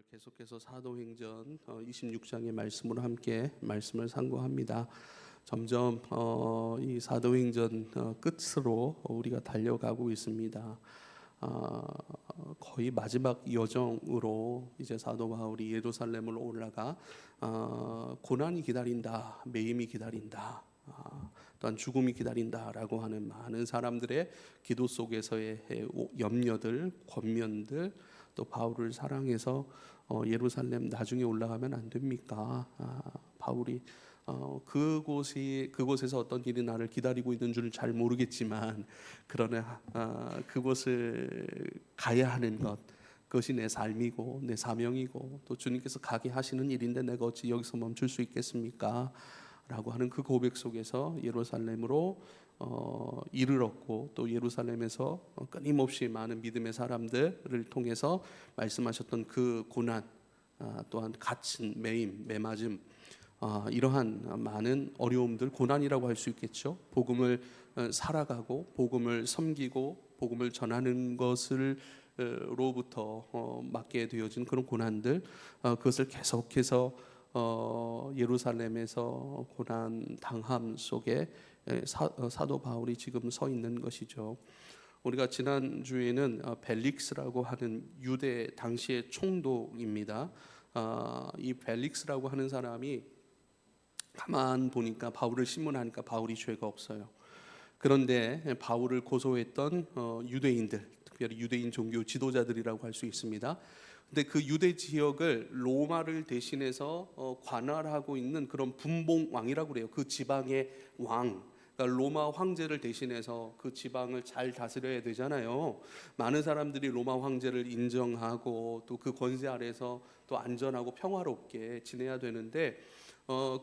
계속해서 사도행전 26장의 말씀으로 함께 말씀을 상고합니다. 점점 이 사도행전 끝으로 우리가 달려가고 있습니다. 거의 마지막 여정으로 이제 사도 바울이 예루살렘으로 올라가 고난이 기다린다, 매임이 기다린다, 또한 죽음이 기다린다라고 하는 많은 사람들의 기도 속에서의 염려들, 권면들, 또 바울을 사랑해서 예루살렘 나중에 올라가면 안 됩니까? 바울이 그곳에서 어떤 일이 나를 기다리고 있는 줄은 잘 모르겠지만 그러나 그곳을 가야 하는 것, 그것이 내 삶이고 내 사명이고 또 주님께서 가게 하시는 일인데 내가 어찌 여기서 멈출 수 있겠습니까? 라고 하는 그 고백 속에서 예루살렘으로 이르렀고, 또 예루살렘에서 끊임없이 많은 믿음의 사람들을 통해서 말씀하셨던 그 고난, 또한 갇힌 매임, 매맞음, 이러한 많은 어려움들, 고난이라고 할 수 있겠죠. 복음을 살아가고 복음을 섬기고 복음을 전하는 것을 로부터 맡게 되어진 그런 고난들, 그것을 계속해서 예루살렘에서 고난 당함 속에 사도 바울이 지금 서 있는 것이죠. 우리가 지난 주에는 벨릭스라고 하는 유대 당시의 총독입니다. 이 벨릭스라고 하는 사람이 가만 보니까 바울을 신문하니까 바울이 죄가 없어요. 그런데 바울을 고소했던 유대인들, 특별히 유대인 종교 지도자들이라고 할 수 있습니다. 근데 그 유대 지역을 로마를 대신해서 관할하고 있는 그런 분봉 왕이라고 그래요. 그 지방의 왕, 그러니까 로마 황제를 대신해서 그 지방을 잘 다스려야 되잖아요. 많은 사람들이 로마 황제를 인정하고 또 그 권세 아래서 또 안전하고 평화롭게 지내야 되는데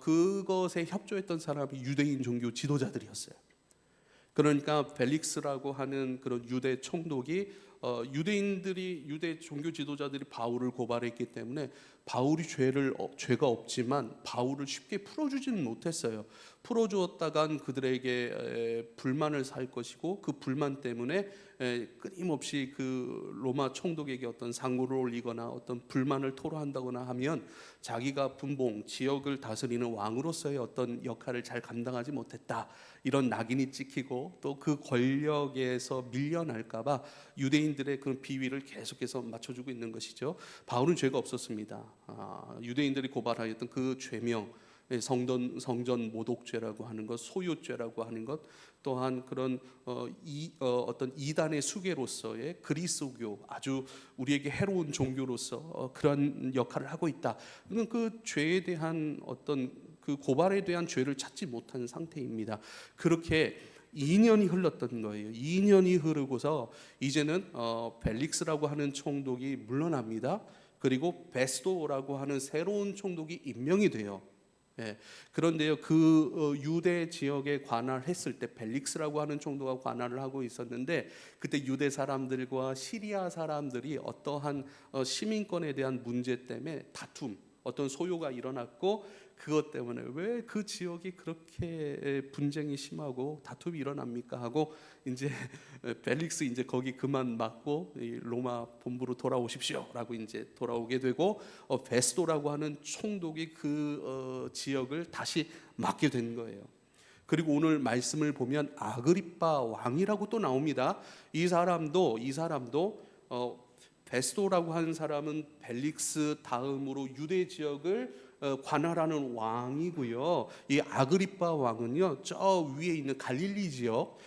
그것에 협조했던 사람이 유대인 종교 지도자들이었어요. 그러니까 벨릭스라고 하는 그런 유대 총독이 유대 종교 지도자들이 바울을 고발했기 때문에 바울이 죄가 없지만 바울을 쉽게 풀어주지는 못했어요. 풀어주었다간 그들에게 불만을 살 것이고, 그 불만 때문에 끊임없이 그 로마 총독에게 어떤 상고를 올리거나 어떤 불만을 토로한다거나 하면 자기가 분봉 지역을 다스리는 왕으로서의 어떤 역할을 잘 감당하지 못했다, 이런 낙인이 찍히고 또 그 권력에서 밀려날까봐 유대인들의 그런 비위를 계속해서 맞춰주고 있는 것이죠. 바울은 죄가 없었습니다. 유대인들이 고발하였던 그 죄명, 성전 모독죄라고 하는 것, 소유죄라고 하는 것, 또한 그런 어떤 이단의 수계로서의 그리스도교, 아주 우리에게 해로운 종교로서 그러한 역할을 하고 있다. 그 죄에 대한 어떤 그 고발에 대한 죄를 찾지 못한 상태입니다. 그렇게 2년이 흘렀던 거예요. 2년이 흐르고서 이제는 벨릭스라고 하는 총독이 물러납니다. 그리고 베스도라고 하는 새로운 총독이 임명이 돼요. 그런데요, 그 유대 지역에 관할했을 때 벨릭스라고 하는 총독가 관할을 하고 있었는데, 그때 유대 사람들과 시리아 사람들이 어떠한 시민권에 대한 문제 때문에 다툼, 어떤 소요가 일어났고, 그것 때문에 왜 그 지역이 그렇게 분쟁이 심하고 다툼이 일어납니까 하고 이제 벨릭스 이제 거기 그만 맡고 로마 본부로 돌아오십시오라고 이제 돌아오게 되고, 베스도라고 하는 총독이 그 지역을 다시 맡게 된 거예요. 그리고 오늘 말씀을 보면 아그리빠 왕이라고 또 나옵니다. 이 사람도 베스도라고 하는 사람은 벨릭스 다음으로 유대 지역을 관할하는 왕이고요. 이 아그리빠 왕은요, 저 위에 있는 갈릴리 지역,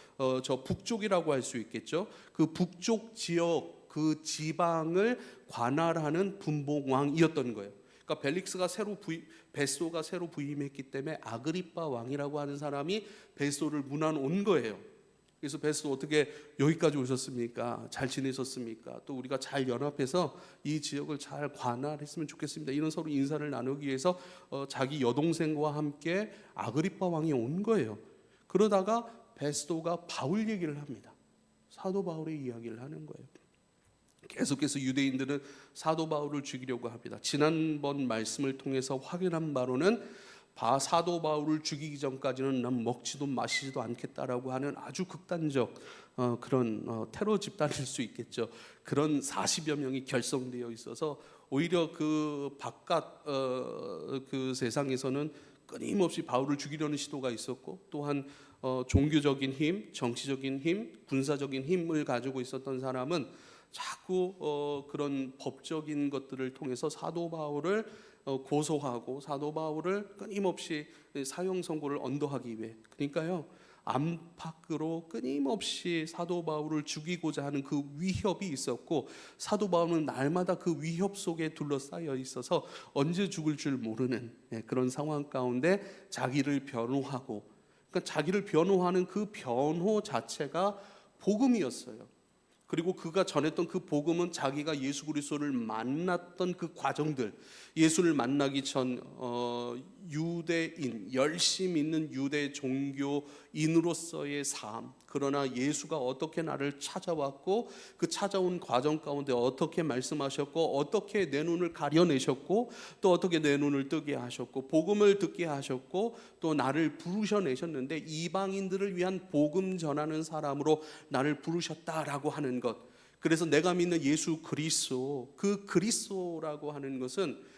저 북쪽이라고 할 수 있겠죠. 그 북쪽 지역, 그 지방을 관할하는 분봉 왕이었던 거예요. 그러니까 베스도가 새로 부임했기 때문에 아그리빠 왕이라고 하는 사람이 베스도를 문안 온 거예요. 그래서 베스도 어떻게 여기까지 오셨습니까? 잘 지내셨습니까? 또 우리가 잘 연합해서 이 지역을 잘 관할했으면 좋겠습니다. 이런 서로 인사를 나누기 위해서 자기 여동생과 함께 아그리빠 왕이 온 거예요. 그러다가 베스도가 바울 얘기를 합니다. 사도 바울의 이야기를 하는 거예요. 계속해서 유대인들은 사도 바울을 죽이려고 합니다. 지난번 말씀을 통해서 확인한 바로는 사도 바울을 죽이기 전까지는 난 먹지도 마시지도 않겠다라고 하는 아주 극단적 그런 테러 집단일 수 있겠죠. 그런 40여 명이 결성되어 있어서 오히려 그 바깥 그 세상에서는 끊임없이 바울을 죽이려는 시도가 있었고, 또한 종교적인 힘, 정치적인 힘, 군사적인 힘을 가지고 있었던 사람은 자꾸 그런 법적인 것들을 통해서 사도 바울을 고소하고 사도 바울을 끊임없이 사형 선고를 언도하기 위해, 그러니까요, 안팎으로 끊임없이 사도 바울을 죽이고자 하는 그 위협이 있었고, 사도 바울은 날마다 그 위협 속에 둘러싸여 있어서 언제 죽을 줄 모르는 그런 상황 가운데 자기를 변호하고, 그러니까 자기를 변호하는 그 변호 자체가 복음이었어요. 그리고 그가 전했던 그 복음은 자기가 예수 그리스도를 만났던 그 과정들, 예수를 만나기 전 유대인, 열심 있는 유대 종교인으로서의 삶, 그러나 예수가 어떻게 나를 찾아왔고 그 찾아온 과정 가운데 어떻게 말씀하셨고 어떻게 내 눈을 가려내셨고 또 어떻게 내 눈을 뜨게 하셨고 복음을 듣게 하셨고 또 나를 부르셔내셨는데 이방인들을 위한 복음 전하는 사람으로 나를 부르셨다라고 하는 것. 그래서 내가 믿는 예수 그리스도, 그 그리스도라고 하는 것은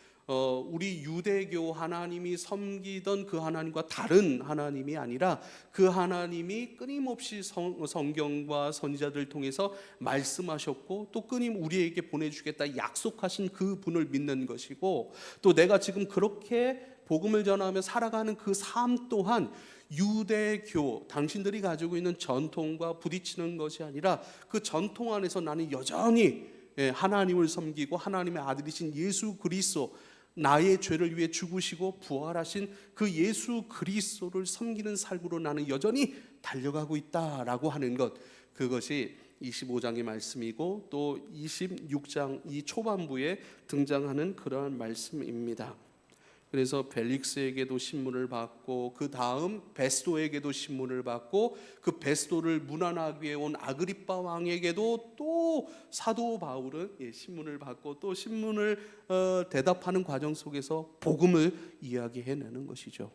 우리 유대교 하나님이 섬기던 그 하나님과 다른 하나님이 아니라 그 하나님이 끊임없이 성경과 선지자들을 통해서 말씀하셨고 또 우리에게 보내주겠다 약속하신 그 분을 믿는 것이고, 또 내가 지금 그렇게 복음을 전하며 살아가는 그 삶 또한 유대교, 당신들이 가지고 있는 전통과 부딪히는 것이 아니라 그 전통 안에서 나는 여전히 하나님을 섬기고 하나님의 아들이신 예수 그리스도, 나의 죄를 위해 죽으시고 부활하신 그 예수 그리스도를 섬기는 삶으로 나는 여전히 달려가고 있다라고 하는 것, 그것이 25장의 말씀이고 또 26장 이 초반부에 등장하는 그러한 말씀입니다. 그래서 벨릭스에게도 신문을 받고 그 다음 베스도에게도 신문을 받고 그 베스도를 문안하기 위해 온 아그리빠 왕에게도 또 사도 바울은 신문을 받고 또 신문을 대답하는 과정 속에서 복음을 이야기해내는 것이죠.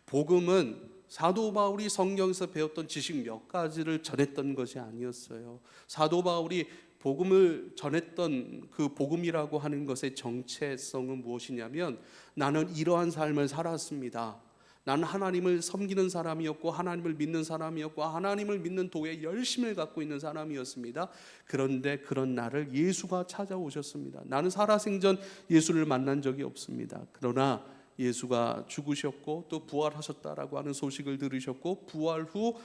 복음은 사도 바울이 성경에서 배웠던 지식 몇 가지를 전했던 것이 아니었어요. 사도 바울이 복음을 전했던 그 복음이라고 하는 것의 정체성은 무엇이냐면, 나는 이러한 삶을 살았습니다. 나는 하나님을 섬기는 사람이었고 하나님을 믿는 사람이었고 하나님을 믿는 도에 열심을 갖고 있는 사람이었습니다. 그런데 그런 나를 예수가 찾아오셨습니다. 나는 살아생전 예수를 만난 적이 없습니다. 그러나 예수가 죽으셨고 또 부활하셨다라고 하는 소식을 들으셨고 부활 후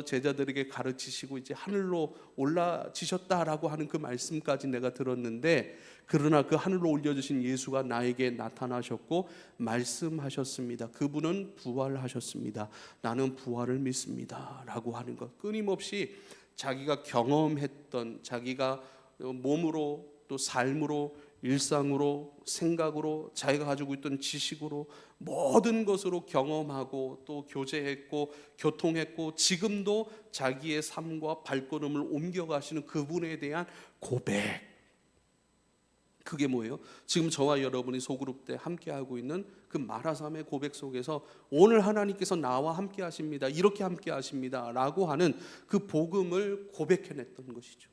제자들에게 가르치시고 이제 하늘로 올라지셨다라고 하는 그 말씀까지 내가 들었는데, 그러나 그 하늘로 올려주신 예수가 나에게 나타나셨고 말씀하셨습니다. 그분은 부활하셨습니다. 나는 부활을 믿습니다 라고 하는 것, 끊임없이 자기가 경험했던, 자기가 몸으로 또 삶으로 일상으로 생각으로 자기가 가지고 있던 지식으로 모든 것으로 경험하고 또 교제했고 교통했고 지금도 자기의 삶과 발걸음을 옮겨가시는 그분에 대한 고백, 그게 뭐예요? 지금 저와 여러분이 소그룹 때 함께하고 있는 그 마라삼의 고백 속에서 오늘 하나님께서 나와 함께 하십니다, 이렇게 함께 하십니다 라고 하는 그 복음을 고백해냈던 것이죠.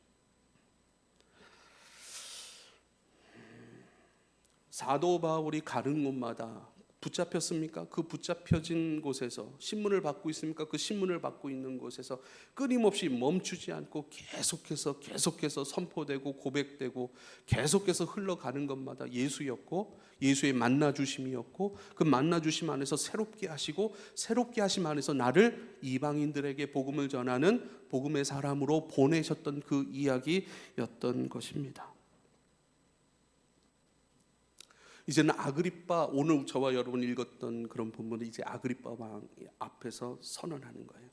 사도 바울이 가는 곳마다 붙잡혔습니까? 그 붙잡혀진 곳에서 신문을 받고 있습니까? 그 신문을 받고 있는 곳에서 끊임없이 멈추지 않고 계속해서 선포되고 고백되고 계속해서 흘러가는 것마다 예수였고 예수의 만나주심이었고 그 만나주심 안에서 새롭게 하시고 새롭게 하심 안에서 나를 이방인들에게 복음을 전하는 복음의 사람으로 보내셨던 그 이야기였던 것입니다. 이제는 아그리빠, 오늘 저와 여러분 읽었던 그런 본문을 이제 아그리빠 왕 앞에서 선언하는 거예요.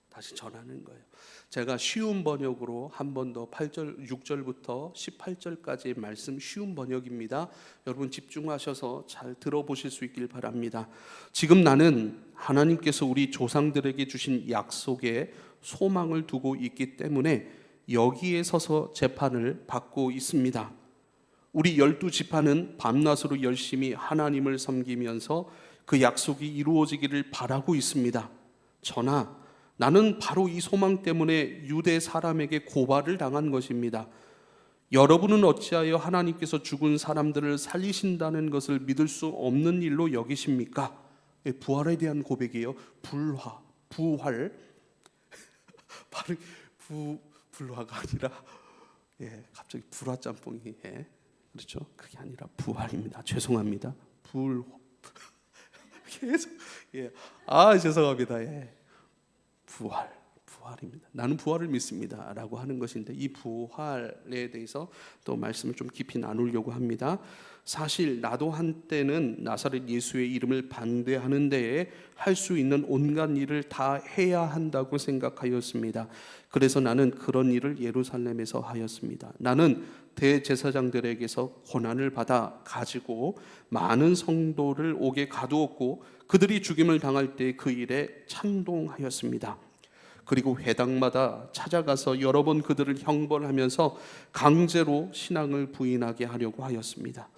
다시 전하는 거예요. 제가 쉬운 번역으로 한 번 더 8절, 6절부터 18절까지의 말씀 쉬운 번역입니다. 여러분 집중하셔서 잘 들어보실 수 있길 바랍니다. 지금 나는 하나님께서 우리 조상들에게 주신 약속에 소망을 두고 있기 때문에 여기에 서서 재판을 받고 있습니다. 우리 12지파는 밤낮으로 열심히 하나님을 섬기면서 그 약속이 이루어지기를 바라고 있습니다. 저나 나는 바로 이 소망 때문에 유대 사람에게 고발을 당한 것입니다. 여러분은 어찌하여 하나님께서 죽은 사람들을 살리신다는 것을 믿을 수 없는 일로 여기십니까? 부활에 대한 고백이에요. 부활. 발음 불화가 아니라 갑자기 불화짬뽕이 그렇죠? 그게 아니라 부활입니다. 죄송합니다. 계속 죄송합니다. 부활입니다. 나는 부활을 믿습니다라고 하는 것인데 이 부활에 대해서 또 말씀을 좀 깊이 나누려고 합니다. 사실 나도 한때는 나사렛 예수의 이름을 반대하는 데에 할 수 있는 온갖 일을 다 해야 한다고 생각하였습니다. 그래서 나는 그런 일을 예루살렘에서 하였습니다. 나는 대제사장들에게서 고난을 받아 가지고 많은 성도를 옥에 가두었고 그들이 죽임을 당할 때 그 일에 찬동하였습니다. 그리고 회당마다 찾아가서 여러 번 그들을 형벌하면서 강제로 신앙을 부인하게 하려고 하였습니다.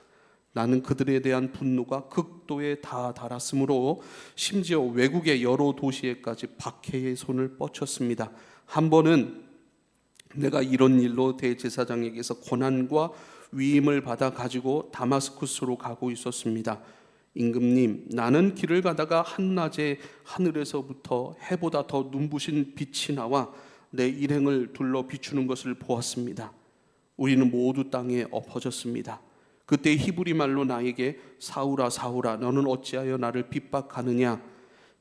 나는 그들에 대한 분노가 극도에 달았으므로 심지어 외국의 여러 도시에까지 박해의 손을 뻗쳤습니다. 한 번은 내가 이런 일로 대제사장에게서 고난과 위임을 받아 가지고 다마스쿠스로 가고 있었습니다. 임금님, 나는 길을 가다가 한낮에 하늘에서부터 해보다 더 눈부신 빛이 나와 내 일행을 둘러 비추는 것을 보았습니다. 우리는 모두 땅에 엎어졌습니다. 그때 히브리 말로 나에게 사울아 사울아 너는 어찌하여 나를 핍박하느냐,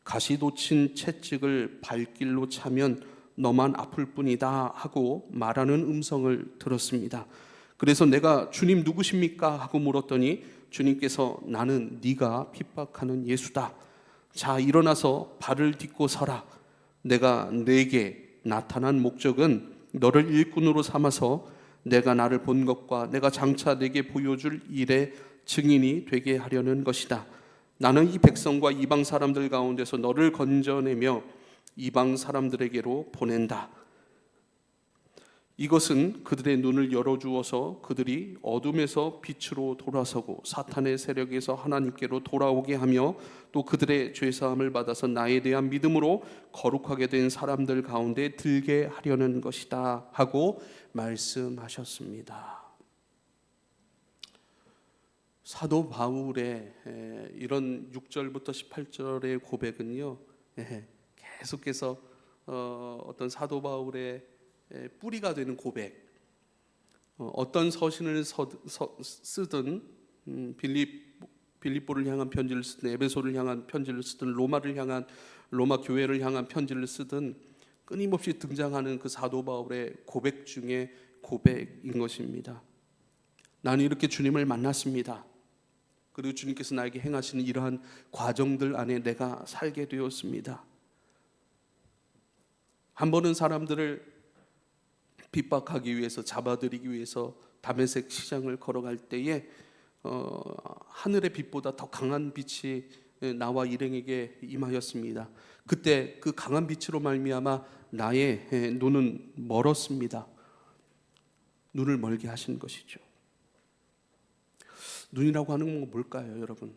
가시돋친 채찍을 발길로 차면 너만 아플 뿐이다 하고 말하는 음성을 들었습니다. 그래서 내가 주님 누구십니까 하고 물었더니 주님께서 나는 네가 핍박하는 예수다. 자 일어나서 발을 딛고 서라. 내가 네게 나타난 목적은 너를 일꾼으로 삼아서 내가 나를 본 것과 내가 장차 네게 보여줄 일의 증인이 되게 하려는 것이다. 나는 이 백성과 이방 사람들 가운데서 너를 건져내며 이방 사람들에게로 보낸다. 이것은 그들의 눈을 열어주어서 그들이 어둠에서 빛으로 돌아서고 사탄의 세력에서 하나님께로 돌아오게 하며 또 그들의 죄사함을 받아서 나에 대한 믿음으로 거룩하게 된 사람들 가운데 들게 하려는 것이다 하고 말씀하셨습니다. 사도 바울의 이런 6절부터 18절의 고백은요, 계속해서 어떤 사도 바울의 뿌리가 되는 고백, 어떤 서신을 쓰든 빌립보를 향한 편지를 쓰든 에베소를 향한 편지를 쓰든 로마를 향한 로마 교회를 향한 편지를 쓰든 끊임없이 등장하는 그 사도 바울의 고백 중에 고백인 것입니다. 나는 이렇게 주님을 만났습니다. 그리고 주님께서 나에게 행하시는 이러한 과정들 안에 내가 살게 되었습니다. 한 번은 사람들을 핍박하기 위해서 잡아들이기 위해서 다메섹 시장을 걸어갈 때에 하늘의 빛보다 더 강한 빛이 나와 일행에게 임하였습니다. 그때 그 강한 빛으로 말미암아 나의 눈은 멀었습니다. 눈을 멀게 하신 것이죠. 눈이라고 하는 건 뭘까요, 여러분?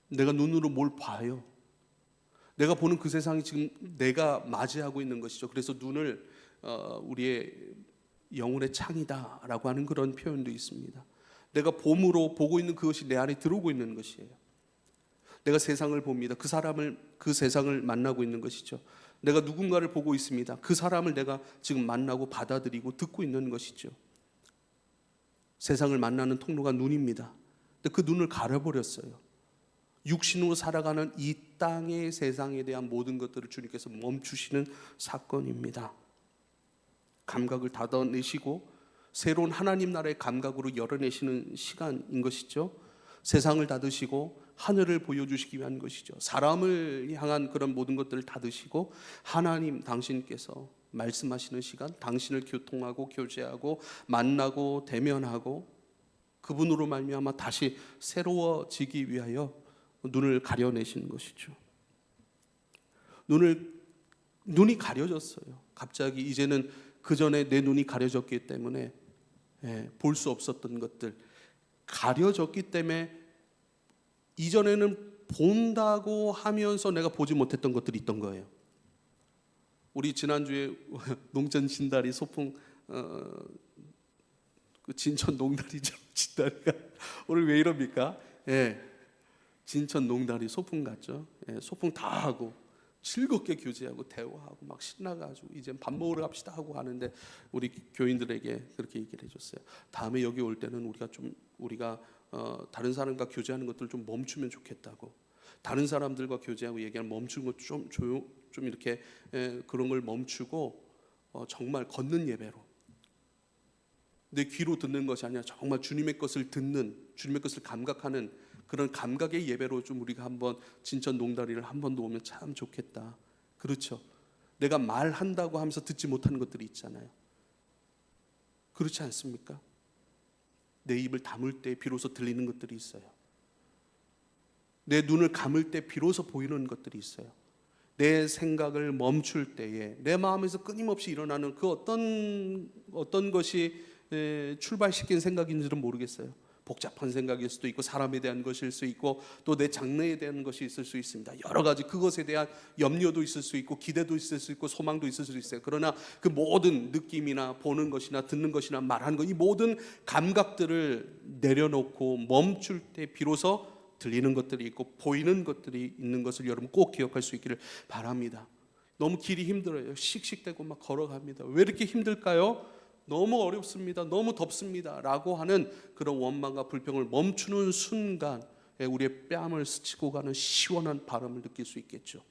내가 눈으로 뭘 봐요. 내가 보는 그 세상이 지금 내가 맞이하고 있는 것이죠. 그래서 눈을 우리의 영혼의 창이다라고 하는 그런 표현도 있습니다. 내가 봄으로 보고 있는 그것이 내 안에 들어오고 있는 것이에요. 내가 세상을 봅니다. 그 세상을 만나고 있는 것이죠. 내가 누군가를 보고 있습니다. 그 사람을 내가 지금 만나고 받아들이고 듣고 있는 것이죠. 세상을 만나는 통로가 눈입니다. 근데 그 눈을 가려버렸어요. 육신으로 살아가는 이 땅의 세상에 대한 모든 것들을 주님께서 멈추시는 사건입니다. 감각을 닫아내시고 새로운 하나님 나라의 감각으로 열어내시는 시간인 것이죠. 세상을 닫으시고 하늘을 보여주시기 위한 것이죠. 사람을 향한 그런 모든 것들을 닫으시고 하나님 당신께서 말씀하시는 시간, 당신을 교통하고 교제하고 만나고 대면하고 그분으로 말미암아 다시 새로워지기 위하여 눈을 가려내시는 것이죠. 눈이 가려졌어요. 갑자기 이제는 그 전에 내 눈이 가려졌기 때문에 볼 수 없었던 것들 가려졌기 때문에 이전에는 본다고 하면서 내가 보지 못했던 것들이 있던 거예요. 우리 지난주에 농전 진다리 소풍 그 진천 농다리죠. 진다리가 오늘 왜 이럽니까? 예, 진천 농다리 소풍 갔죠. 예, 소풍 다 하고 즐겁게 교제하고 대화하고 막 신나가지고 이제 밥 먹으러 갑시다 하고 하는데 우리 교인들에게 그렇게 얘기를 해줬어요. 다음에 여기 올 때는 우리가 다른 사람과 교제하는 것들 좀 멈추면 좋겠다고. 다른 사람들과 교제하고 얘기하는 멈추는 것 좀 이렇게 그런 걸 멈추고 정말 걷는 예배로 내 귀로 듣는 것이 아니라 정말 주님의 것을 듣는, 주님의 것을 감각하는 그런 감각의 예배로 좀 우리가 한번 진천 농다리를 한 번 더 오면 참 좋겠다. 그렇죠? 내가 말한다고 하면서 듣지 못하는 것들이 있잖아요. 그렇지 않습니까? 내 입을 다물 때 비로소 들리는 것들이 있어요. 내 눈을 감을 때 비로소 보이는 것들이 있어요. 내 생각을 멈출 때에 내 마음에서 끊임없이 일어나는 그 어떤 것이 출발시킨 생각인지는 모르겠어요. 복잡한 생각일 수도 있고 사람에 대한 것일 수 있고 또 내 장래에 대한 것이 있을 수 있습니다. 여러 가지 그것에 대한 염려도 있을 수 있고 기대도 있을 수 있고 소망도 있을 수 있어요. 그러나 그 모든 느낌이나 보는 것이나 듣는 것이나 말하는 것, 이 모든 감각들을 내려놓고 멈출 때 비로소 들리는 것들이 있고 보이는 것들이 있는 것을 여러분 꼭 기억할 수 있기를 바랍니다. 너무 길이 힘들어요. 씩씩대고 막 걸어갑니다. 왜 이렇게 힘들까요? 너무 어렵습니다. 너무 덥습니다. 라고 하는 그런 원망과 불평을 멈추는 순간 우리의 뺨을 스치고 가는 시원한 바람을 느낄 수 있겠죠.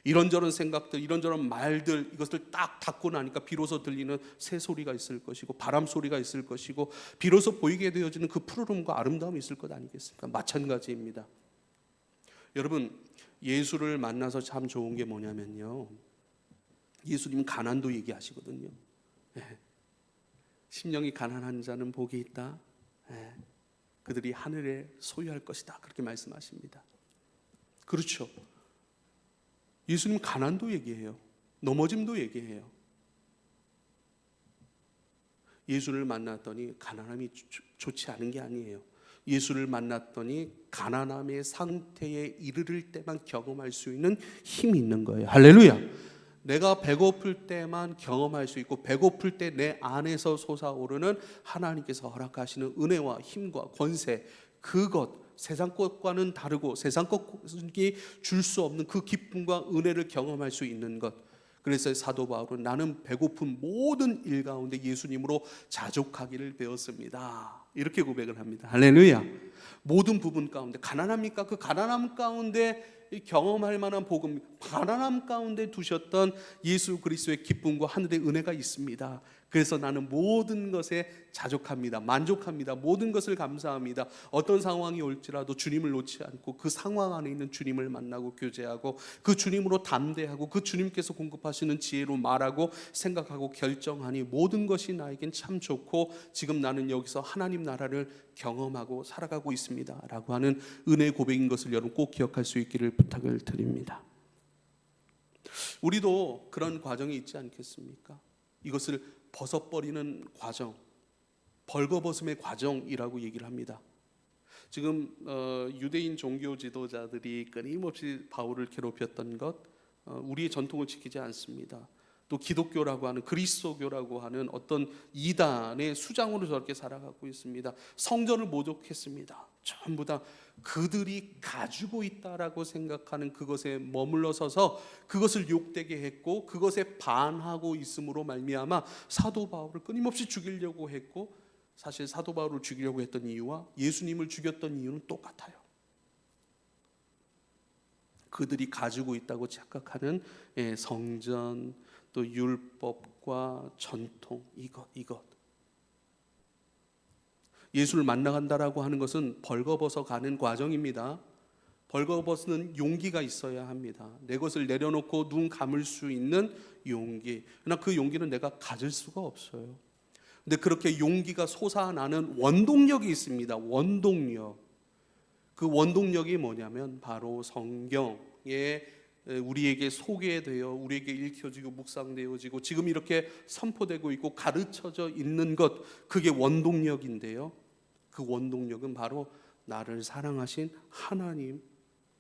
이런저런 생각들, 이런저런 말들, 이것을 딱 닫고 나니까 비로소 들리는 새소리가 있을 것이고 바람 소리가 있을 것이고 비로소 보이게 되어지는 그 푸르름과 아름다움이 있을 것 아니겠습니까? 마찬가지입니다. 여러분, 예수를 만나서 참 좋은 게 뭐냐면요, 예수님 가난도 얘기하시거든요. 심령이 가난한 자는 복이 있다. 그들이 하늘에 소유할 것이다. 그렇게 말씀하십니다. 그렇죠. 예수님 가난도 얘기해요. 넘어짐도 얘기해요. 예수를 만났더니 가난함이 좋지 않은 게 아니에요. 예수를 만났더니 가난함의 상태에 이르를 때만 경험할 수 있는 힘이 있는 거예요. 할렐루야. 내가 배고플 때만 경험할 수 있고 배고플 때 내 안에서 솟아오르는 하나님께서 허락하시는 은혜와 힘과 권세, 그것 세상 것과는 다르고 세상 것이 줄 수 없는 그 기쁨과 은혜를 경험할 수 있는 것. 그래서 사도 바울은 나는 배고픈 모든 일 가운데 예수님으로 자족하기를 배웠습니다. 이렇게 고백을 합니다. 할렐루야. 모든 부분 가운데 가난합니까? 그 가난함 가운데 경험할 만한 복음, 가난함 가운데 두셨던 예수 그리스도의 기쁨과 하늘의 은혜가 있습니다. 그래서 나는 모든 것에 자족합니다. 만족합니다. 모든 것을 감사합니다. 어떤 상황이 올지라도 주님을 놓지 않고 그 상황 안에 있는 주님을 만나고 교제하고 그 주님으로 담대하고 그 주님께서 공급하시는 지혜로 말하고 생각하고 결정하니 모든 것이 나에겐 참 좋고 지금 나는 여기서 하나님 나라를 경험하고 살아가고 있습니다 라고 하는 은혜의 고백인 것을 여러분 꼭 기억할 수 있기를 부탁을 드립니다. 우리도 그런 과정이 있지 않겠습니까? 이것을 벗어버리는 과정, 벌거벗음의 과정이라고 얘기를 합니다. 지금 유대인 종교 지도자들이 끊임없이 바울을 괴롭혔던 것, 우리의 전통을 지키지 않습니다. 또 기독교라고 하는 그리스도교라고 하는 어떤 이단의 수장으로 저렇게 살아가고 있습니다. 성전을 모독했습니다. 전부 다 그들이 가지고 있다라고 생각하는 그것에 머물러 서서 그것을 욕되게 했고 그것에 반하고 있음으로 말미암아 사도 바울을 끊임없이 죽이려고 했고, 사실 사도 바울을 죽이려고 했던 이유와 예수님을 죽였던 이유는 똑같아요. 그들이 가지고 있다고 착각하는 성전, 또 율법과 전통, 이것. 예수를 만나간다라고 하는 것은 벌거벗어 가는 과정입니다. 벌거벗는 용기가 있어야 합니다. 내 것을 내려놓고 눈 감을 수 있는 용기. 그러나 그 용기는 내가 가질 수가 없어요. 근데 그렇게 용기가 솟아나는 원동력이 있습니다. 원동력. 그 원동력이 뭐냐면 바로 성경에 우리에게 소개되어 우리에게 읽혀지고 묵상되어지고 지금 이렇게 선포되고 있고 가르쳐져 있는 것, 그게 원동력인데요. 그 원동력은 바로 나를 사랑하신 하나님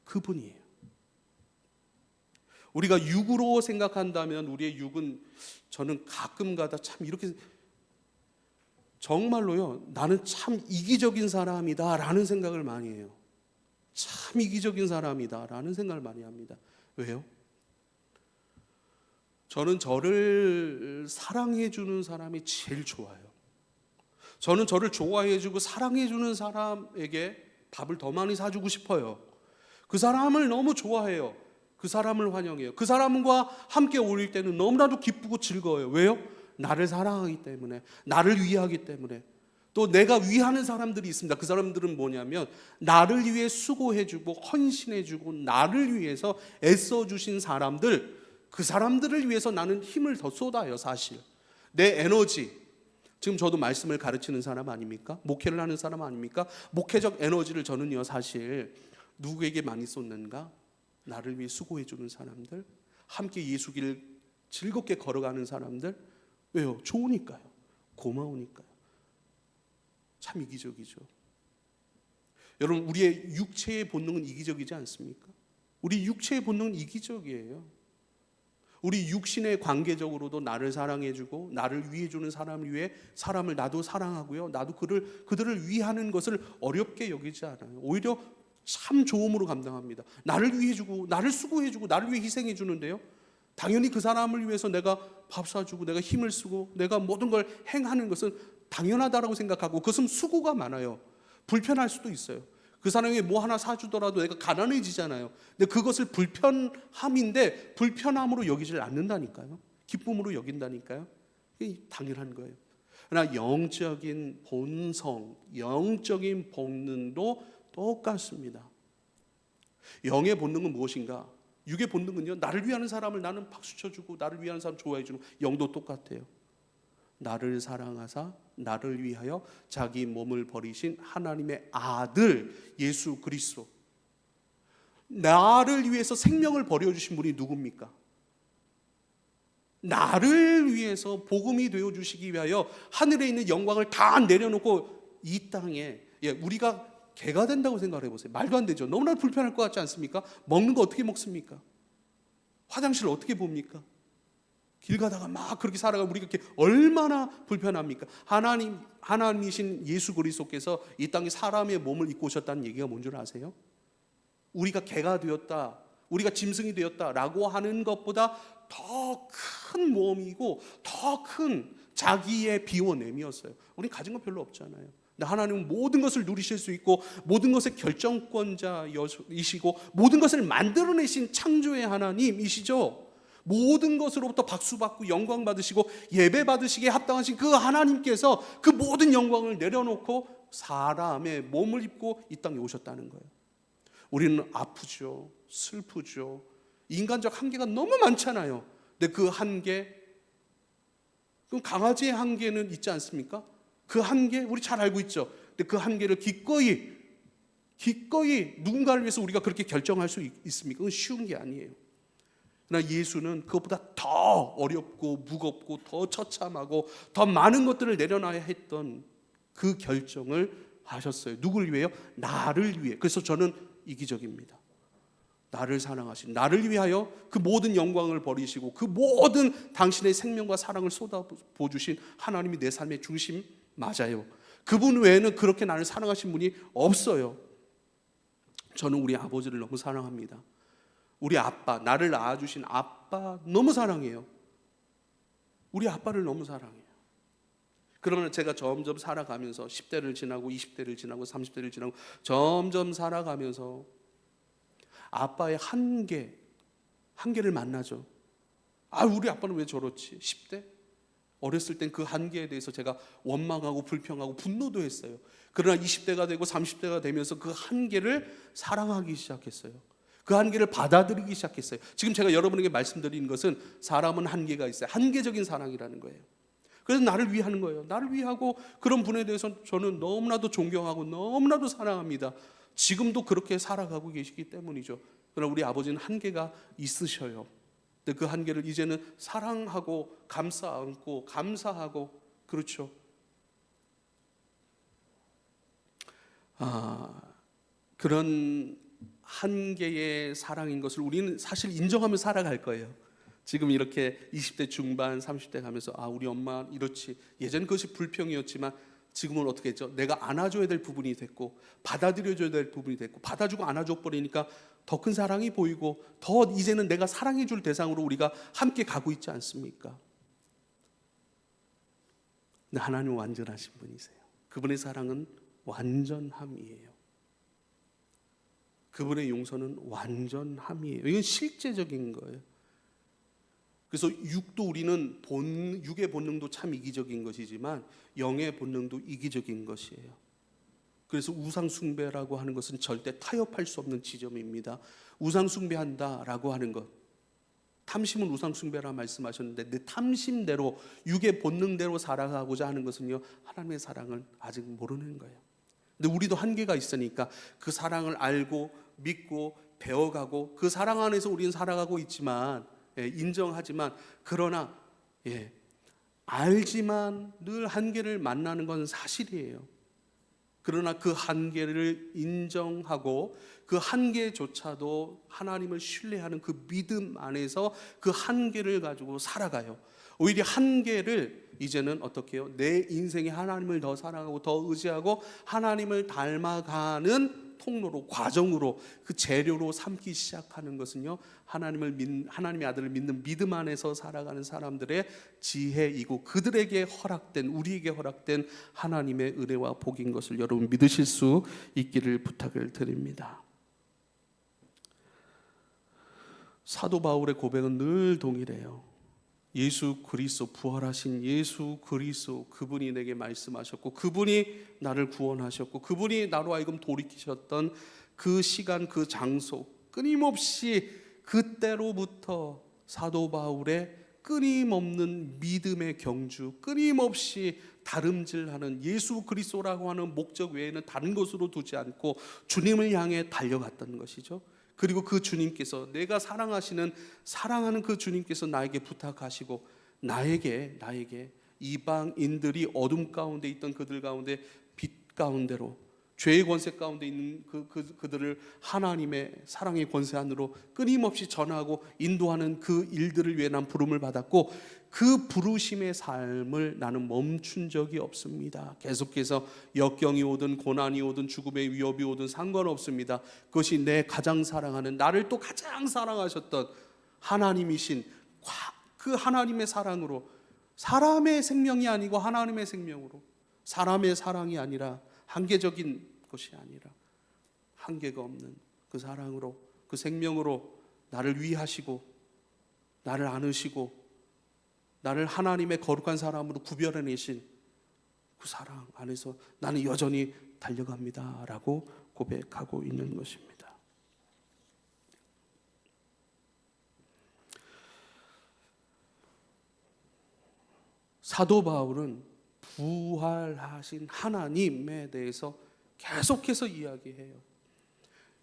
그분이에요. 우리가 육으로 생각한다면 우리의 육은, 저는 가끔가다 참 이렇게 정말로요, 나는 참 이기적인 사람이다 라는 생각을 많이 해요. 참 이기적인 사람이다 라는 생각을 많이 합니다. 왜요? 저는 저를 사랑해 주는 사람이 제일 좋아요. 저는 저를 좋아해 주고 사랑해 주는 사람에게 밥을 더 많이 사주고 싶어요. 그 사람을 너무 좋아해요. 그 사람을 환영해요. 그 사람과 함께 어울릴 때는 너무나도 기쁘고 즐거워요. 왜요? 나를 사랑하기 때문에, 나를 위하기 때문에. 또 내가 위하는 사람들이 있습니다. 그 사람들은 뭐냐면 나를 위해 수고해주고 헌신해주고 나를 위해서 애써주신 사람들, 그 사람들을 위해서 나는 힘을 더 쏟아요. 사실 내 에너지, 지금 저도 말씀을 가르치는 사람 아닙니까? 목회를 하는 사람 아닙니까? 목회적 에너지를 저는요, 사실 누구에게 많이 쏟는가? 나를 위해 수고해주는 사람들, 함께 예수 길을 즐겁게 걸어가는 사람들. 왜요? 좋으니까요. 고마우니까요. 참 이기적이죠. 여러분, 우리의 육체의 본능은 이기적이지 않습니까? 우리 육체의 본능은 이기적이에요. 우리 육신의 관계적으로도 나를 사랑해주고 나를 위해주는 사람을 위해 사람을 나도 사랑하고요, 나도 그들을 위하는 것을 어렵게 여기지 않아요. 오히려 참 좋음으로 감당합니다. 나를 위해주고 나를 수고해주고 나를 위해 희생해주는데요, 당연히 그 사람을 위해서 내가 밥 사주고 내가 힘을 쓰고 내가 모든 걸 행하는 것은 당연하다라고 생각하고, 그것은 수고가 많아요. 불편할 수도 있어요. 그 사람이 뭐 하나 사주더라도 내가 가난해지잖아요. 근데 그것을 불편함인데 불편함으로 여기질 않는다니까요. 기쁨으로 여긴다니까요. 이게 당연한 거예요. 그러나 영적인 본성, 영적인 본능도 똑같습니다. 영의 본능은 무엇인가? 육의 본능은요, 나를 위하는 사람을 나는 박수 쳐주고 나를 위하는 사람 좋아해주는, 영도 똑같아요. 나를 사랑하사 나를 위하여 자기 몸을 버리신 하나님의 아들 예수 그리스도, 나를 위해서 생명을 버려주신 분이 누굽니까? 나를 위해서 복음이 되어주시기 위하여 하늘에 있는 영광을 다 내려놓고 이 땅에, 우리가 개가 된다고 생각을 해보세요. 말도 안 되죠. 너무나 불편할 것 같지 않습니까? 먹는 거 어떻게 먹습니까? 화장실 어떻게 봅니까? 길 가다가 막 그렇게 살아가면 우리가 이렇게 얼마나 불편합니까? 하나님이신 예수 그리스도께서 이 땅에 사람의 몸을 입고 오셨다는 얘기가 뭔 줄 아세요? 우리가 개가 되었다, 우리가 짐승이 되었다라고 하는 것보다 더 큰 모험이고 더 큰 자기의 비워냄이었어요. 우리는 가진 거 별로 없잖아요. 근데 하나님은 모든 것을 누리실 수 있고 모든 것의 결정권자이시고 모든 것을 만들어내신 창조의 하나님이시죠. 모든 것으로부터 박수받고 영광 받으시고 예배 받으시기에 합당하신 그 하나님께서 그 모든 영광을 내려놓고 사람의 몸을 입고 이 땅에 오셨다는 거예요. 우리는 아프죠, 슬프죠, 인간적 한계가 너무 많잖아요. 근데 그 한계, 그럼 강아지의 한계는 있지 않습니까? 그 한계 우리 잘 알고 있죠. 근데 그 한계를 기꺼이 누군가를 위해서 우리가 그렇게 결정할 수 있습니까? 그건 쉬운 게 아니에요. 그러나 예수는 그것보다 더 어렵고 무겁고 더 처참하고 더 많은 것들을 내려놔야 했던 그 결정을 하셨어요. 누구를 위해요? 나를 위해. 그래서 저는 이기적입니다. 나를 사랑하신, 나를 위하여 그 모든 영광을 버리시고 그 모든 당신의 생명과 사랑을 쏟아부어주신 하나님이 내 삶의 중심 맞아요. 그분 외에는 그렇게 나를 사랑하신 분이 없어요. 저는 우리 아버지를 너무 사랑합니다. 우리 아빠, 나를 낳아주신 아빠 너무 사랑해요. 우리 아빠를 너무 사랑해요. 그러면 제가 점점 살아가면서 10대를 지나고 20대를 지나고 30대를 지나고 점점 살아가면서 아빠의 한계를 만나죠. 우리 아빠는 왜 저렇지? 10대? 어렸을 땐 그 한계에 대해서 제가 원망하고 불평하고 분노도 했어요. 그러나 20대가 되고 30대가 되면서 그 한계를 사랑하기 시작했어요. 그 한계를 받아들이기 시작했어요. 지금 제가 여러분에게 말씀드리는 것은 사람은 한계가 있어요. 한계적인 사랑이라는 거예요. 그래서 나를 위하는 거예요. 나를 위하고 그런 분에 대해서 저는 너무나도 존경하고 너무나도 사랑합니다. 지금도 그렇게 살아가고 계시기 때문이죠. 그러나 우리 아버지는 한계가 있으셔요. 근데 그 한계를 이제는 사랑하고 감싸 안고 감사하고, 그렇죠. 그런 한계의 사랑인 것을 우리는 사실 인정하며 살아갈 거예요. 지금 이렇게 20대 중반 30대 가면서 우리 엄마 이렇지, 예전 그것이 불평이었지만 지금은 어떻게 했죠? 내가 안아줘야 될 부분이 됐고 받아들여줘야 될 부분이 됐고 받아주고 안아줘 버리니까 더 큰 사랑이 보이고 더 이제는 내가 사랑해줄 대상으로 우리가 함께 가고 있지 않습니까? 근데 하나님은 완전하신 분이세요. 그분의 사랑은 완전함이에요. 그분의 용서는 완전함이에요. 이건 실제적인 거예요. 그래서 우리는 육의 본능도 참 이기적인 것이지만 영의 본능도 이기적인 것이에요. 그래서 우상 숭배라고 하는 것은 절대 타협할 수 없는 지점입니다. 우상 숭배한다라고 하는 것, 탐심은 우상 숭배라 말씀하셨는데 내 탐심대로 육의 본능대로 살아가고자 하는 것은요, 하나님의 사랑을 아직 모르는 거예요. 근데 우리도 한계가 있으니까 그 사랑을 알고 믿고 배워가고 그 사랑 안에서 우리는 살아가고 있지만, 인정하지만, 그러나 알지만 늘 한계를 만나는 건 사실이에요. 그러나 그 한계를 인정하고 그 한계조차도 하나님을 신뢰하는 그 믿음 안에서 그 한계를 가지고 살아가요. 오히려 한계를 이제는 어떻게 해요? 내 인생에 하나님을 더 사랑하고 더 의지하고 하나님을 닮아가는 통로로, 과정으로, 그 재료로 삼기 시작하는 것은요, 하나님의 아들을 믿는 믿음 안에서 살아가는 사람들의 지혜이고 그들에게 허락된, 우리에게 허락된 하나님의 은혜와 복인 것을 여러분 믿으실 수 있기를 부탁을 드립니다. 사도 바울의 고백은 늘 동일해요. 예수 그리스도, 부활하신 예수 그리스도, 그분이 내게 말씀하셨고 그분이 나를 구원하셨고 그분이 나로 하여금 돌이키셨던 그 시간, 그 장소, 끊임없이 그때로부터 사도 바울의 끊임없는 믿음의 경주, 끊임없이 다름질하는 예수 그리스도라고 하는 목적 외에는 다른 것으로 두지 않고 주님을 향해 달려갔던 것이죠. 그리고 그 주님께서, 내가 사랑하는 그 주님께서 나에게 부탁하시고 나에게 이방인들이 어둠 가운데 있던 그들 가운데 빛 가운데로, 죄의 권세 가운데 있는 그들을 하나님의 사랑의 권세 안으로 끊임없이 전하고 인도하는 그 일들을 위해 난 부름을 받았고 그 부르심의 삶을 나는 멈춘 적이 없습니다. 계속해서 역경이 오든 고난이 오든 죽음의 위협이 오든 상관없습니다. 그것이 내 가장 사랑하는, 나를 또 가장 사랑하셨던 하나님이신 그 하나님의 사랑으로, 사람의 생명이 아니고 하나님의 생명으로, 사람의 사랑이 아니라, 한계적인 것이 아니라 한계가 없는 그 사랑으로, 그 생명으로 나를 위하시고 나를 안으시고 나를 하나님의 거룩한 사람으로 구별해내신 그 사랑 안에서 나는 여전히 달려갑니다 라고 고백하고 있는 것입니다. 사도 바울은 부활하신 하나님에 대해서 계속해서 이야기해요.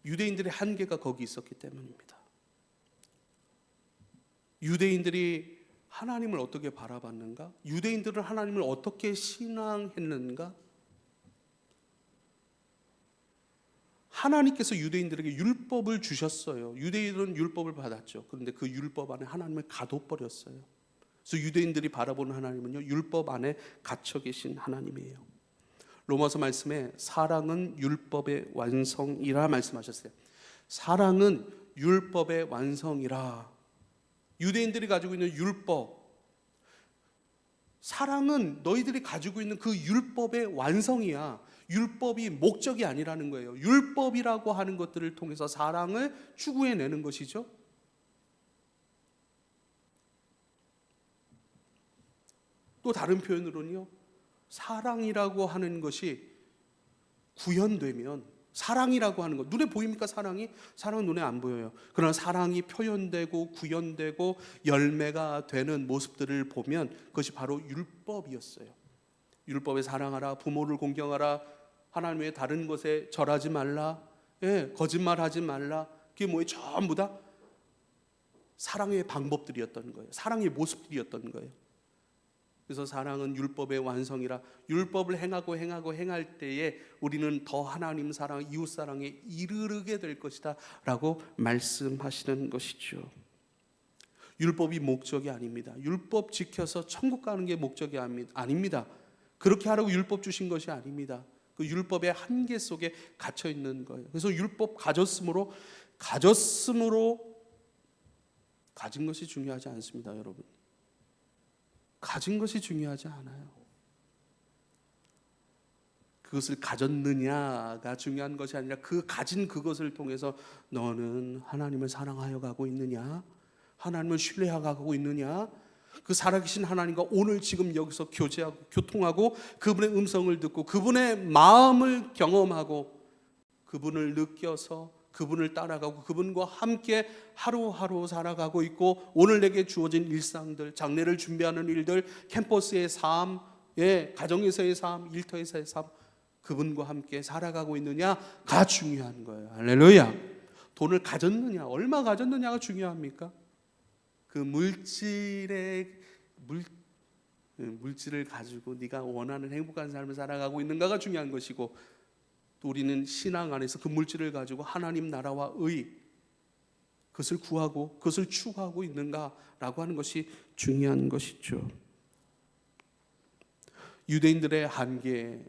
유대인들의 한계가 거기 있었기 때문입니다. 유대인들이 하나님을 어떻게 바라봤는가? 유대인들은 하나님을 어떻게 신앙했는가? 하나님께서 유대인들에게 율법을 주셨어요. 유대인들은 율법을 받았죠. 그런데 그 율법 안에 하나님을 가둬버렸어요. 그래서 유대인들이 바라보는 하나님은요, 율법 안에 갇혀 계신 하나님이에요. 로마서 말씀에 사랑은 율법의 완성이라 말씀하셨어요. 사랑은 율법의 완성이라. 유대인들이 가지고 있는 율법, 사랑은 너희들이 가지고 있는 그 율법의 완성이야. 율법이 목적이 아니라는 거예요. 율법이라고 하는 것들을 통해서 사랑을 추구해내는 것이죠. 또 다른 표현으로는요, 사랑이라고 하는 것이 구현되면, 사랑이라고 하는 것, 눈에 보입니까? 사랑은 눈에 안 보여요. 그러나 사랑이 표현되고 구현되고 열매가 되는 모습들을 보면 그것이 바로 율법이었어요. 율법에 사랑하라, 부모를 공경하라, 하나님 외에 다른 것에 절하지 말라, 거짓말하지 말라. 그게 뭐예요? 전부 다 사랑의 방법들이었던 거예요. 사랑의 모습들이었던 거예요. 그래서 사랑은 율법의 완성이라. 율법을 행할 때에 우리는 더 하나님 사랑, 이웃 사랑에 이르게 될 것이다 라고 말씀하시는 것이죠. 율법이 목적이 아닙니다. 율법 지켜서 천국 가는 게 목적이 아닙니다. 그렇게 하라고 율법 주신 것이 아닙니다. 그 율법의 한계 속에 갇혀 있는 거예요. 그래서 율법 가졌으므로 가진 것이 중요하지 않습니다, 여러분. 가진 것이 중요하지 않아요. 그것을 가졌느냐가 중요한 것이 아니라 그 가진 그것을 통해서 너는 하나님을 사랑하여 가고 있느냐, 하나님을 신뢰하고 가고 있느냐, 그 살아계신 하나님과 오늘 지금 여기서 교제하고 교통하고 그분의 음성을 듣고 그분의 마음을 경험하고 그분을 느껴서 그분을 따라가고 그분과 함께 하루하루 살아가고 있고, 오늘 내게 주어진 일상들, 장례를 준비하는 일들, 캠퍼스의 삶, 가정에서의 삶, 일터에서의 삶, 그분과 함께 살아가고 있느냐가 중요한 거예요. 할렐루야. 돈을 가졌느냐, 얼마 가졌느냐가 중요합니까? 그 물질을 가지고 네가 원하는 행복한 삶을 살아가고 있는가가 중요한 것이고, 또 우리는 신앙 안에서 그 물질을 가지고 하나님 나라와 의, 그것을 구하고 그것을 추구하고 있는가라고 하는 것이 중요한 것이죠. 유대인들의 한계,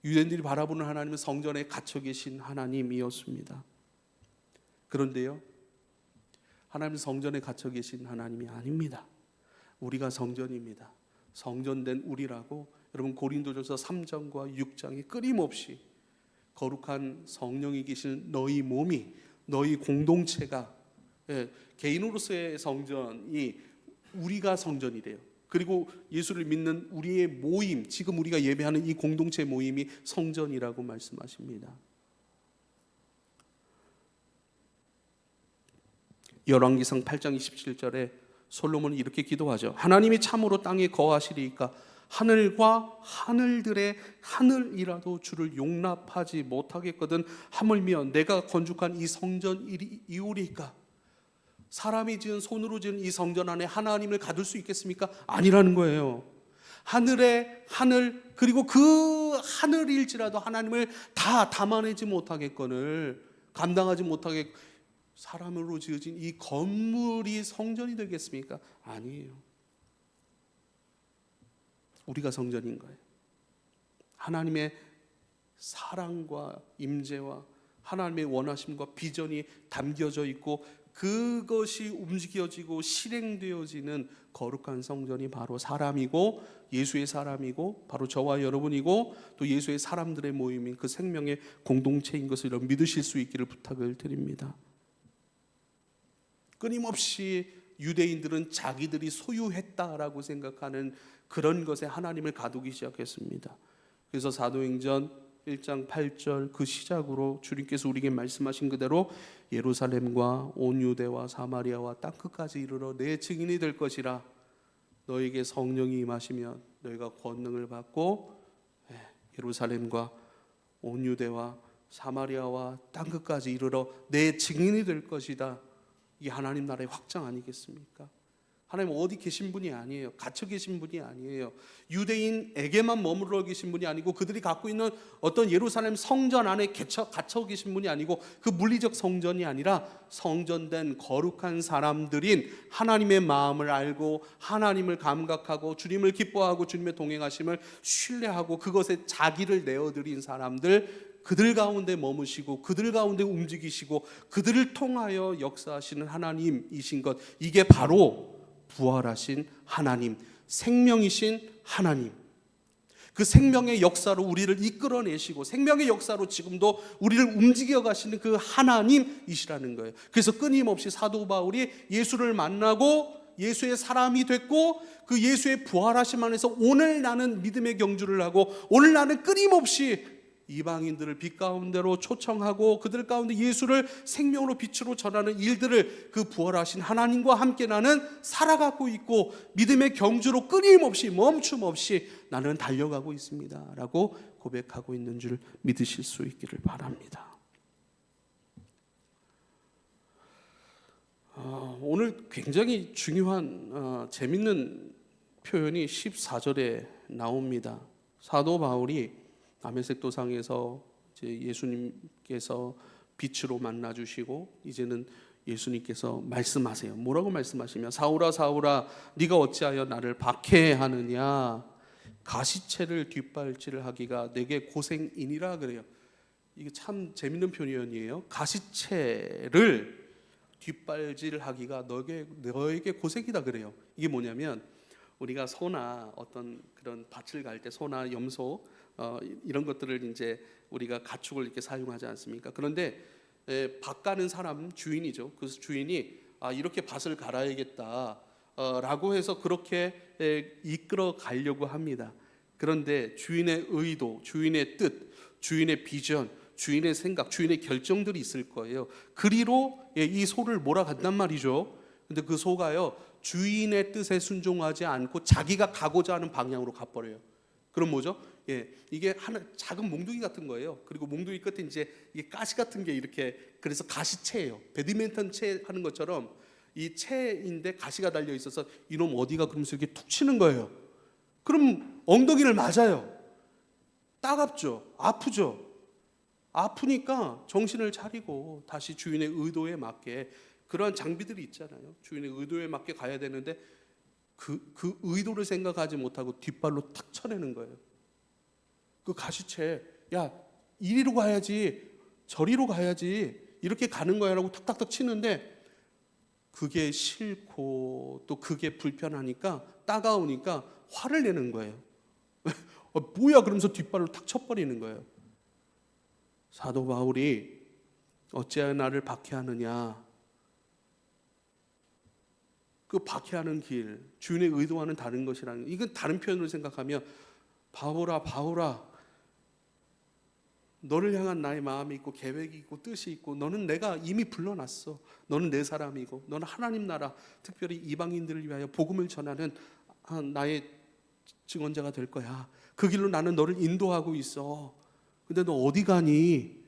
유대인들이 바라보는 하나님은 성전에 갇혀 계신 하나님이었습니다. 그런데요, 하나님은 성전에 갇혀 계신 하나님이 아닙니다. 우리가 성전입니다. 성전된 우리라고 여러분 고린도전서 3장과 6장에 끊임없이 거룩한 성령이 계신 너희 몸이, 너희 공동체가, 개인으로서의 성전이 우리가 성전이래요. 그리고 예수를 믿는 우리의 모임, 지금 우리가 예배하는 이 공동체 모임이 성전이라고 말씀하십니다. 열왕기상 8장 27절에 솔로몬이 이렇게 기도하죠. 하나님이 참으로 땅에 거하시리이까 하늘과 하늘들의 하늘이라도 주를 용납하지 못하겠거든 하물며 내가 건축한 이 성전이오리이까. 사람이 지은, 손으로 지은 이 성전 안에 하나님을 가둘 수 있겠습니까? 아니라는 거예요. 하늘의 하늘, 그리고 그 하늘일지라도 하나님을 다 담아내지 못하겠거늘, 감당하지 못하게 사람으로 지어진 이 건물이 성전이 되겠습니까? 아니에요. 우리가 성전인 거예요. 하나님의 사랑과 임재와 하나님의 원하심과 비전이 담겨져 있고 그것이 움직여지고 실행되어지는 거룩한 성전이 바로 사람이고, 예수의 사람이고, 바로 저와 여러분이고, 또 예수의 사람들의 모임인 그 생명의 공동체인 것을 여러분 믿으실 수 있기를 부탁을 드립니다. 끊임없이 유대인들은 자기들이 소유했다라고 생각하는 그런 것에 하나님을 가두기 시작했습니다. 그래서 사도행전 1장 8절 그 시작으로 주님께서 우리에게 말씀하신 그대로 예루살렘과 온 유대와 사마리아와 땅끝까지 이르러 내 증인이 될 것이라. 너에게 성령이 임하시면 너희가 권능을 받고 예루살렘과 온 유대와 사마리아와 땅끝까지 이르러 내 증인이 될 것이다. 이게 하나님 나라의 확장 아니겠습니까? 하나님 어디 계신 분이 아니에요. 갇혀 계신 분이 아니에요. 유대인에게만 머물러 계신 분이 아니고 그들이 갖고 있는 어떤 예루살렘 성전 안에 갇혀 계신 분이 아니고 그 물리적 성전이 아니라 성전된 거룩한 사람들인, 하나님의 마음을 알고 하나님을 감각하고 주님을 기뻐하고 주님의 동행하심을 신뢰하고 그것에 자기를 내어드린 사람들, 그들 가운데 머무시고 그들 가운데 움직이시고 그들을 통하여 역사하시는 하나님이신 것, 이게 바로 부활하신 하나님, 생명이신 하나님, 그 생명의 역사로 우리를 이끌어내시고 생명의 역사로 지금도 우리를 움직여 가시는 그 하나님이시라는 거예요. 그래서 끊임없이 사도 바울이 예수를 만나고 예수의 사람이 됐고 그 예수의 부활하심 안에서 오늘 나는 믿음의 경주를 하고 오늘 나는 끊임없이 이방인들을 빛 가운데로 초청하고 그들 가운데 예수를 생명으로 빛으로 전하는 일들을 그 부활하신 하나님과 함께 나는 살아가고 있고 믿음의 경주로 끊임없이 멈춤 없이 나는 달려가고 있습니다 라고 고백하고 있는 줄 믿으실 수 있기를 바랍니다. 오늘 굉장히 중요한 재밌는 표현이 14절에 나옵니다. 사도 바울이 다메섹 도상에서 이제 예수님께서 빛으로 만나 주시고 이제는 예수님께서 말씀하세요. 뭐라고 말씀하시면 사울아 사울아 네가 어찌하여 나를 박해하느냐. 가시채를 뒷발질하기가 내게 고생이니라 그래요. 이게 참 재밌는 표현이에요. 가시채를 뒷발질하기가 너에게 고생이다 그래요. 이게 뭐냐면 우리가 소나 어떤 그런 밭을 갈 때 소나 염소 이런 것들을 이제 우리가 가축을 이렇게 사용하지 않습니까? 그런데 밭 가는 사람 주인이죠. 그 주인이 이렇게 밭을 갈아야겠다 라고 해서 그렇게 이끌어 가려고 합니다. 그런데 주인의 의도, 주인의 뜻, 주인의 비전, 주인의 생각, 주인의 결정들이 있을 거예요. 그리로 이 소를 몰아간단 말이죠. 근데 그 소가요, 주인의 뜻에 순종하지 않고 자기가 가고자 하는 방향으로 가버려요. 그럼 뭐죠? 이게 하나 작은 몽둥이 같은 거예요. 그리고 몽둥이 끝에 이제 이게 가시 같은 게 이렇게, 그래서 가시채예요. 배드민턴 채 하는 것처럼 이 채인데 가시가 달려 있어서 이놈 어디가 그러면서 이렇게 툭 치는 거예요. 그럼 엉덩이를 맞아요. 따갑죠. 아프죠. 아프니까 정신을 차리고 다시 주인의 의도에 맞게, 그러한 장비들이 있잖아요. 주인의 의도에 맞게 가야 되는데 그 의도를 생각하지 못하고 뒷발로 탁 쳐내는 거예요. 그 가시채, 야 이리로 가야지, 저리로 가야지, 이렇게 가는 거야 라고 탁탁탁 치는데 그게 싫고 또 그게 불편하니까, 따가우니까 화를 내는 거예요. 뭐야 그러면서 뒷발로 탁 쳐버리는 거예요. 사도 바울이 어찌하여 나를 박해하느냐, 그 박해하는 길, 주인의 의도와는 다른 것이라는, 이건 다른 표현으로 생각하면 바울아 바울아, 너를 향한 나의 마음이 있고 계획이 있고 뜻이 있고, 너는 내가 이미 불러놨어. 너는 내 사람이고 너는 하나님 나라, 특별히 이방인들을 위하여 복음을 전하는 나의 증언자가 될 거야. 그 길로 나는 너를 인도하고 있어. 근데 너 어디 가니?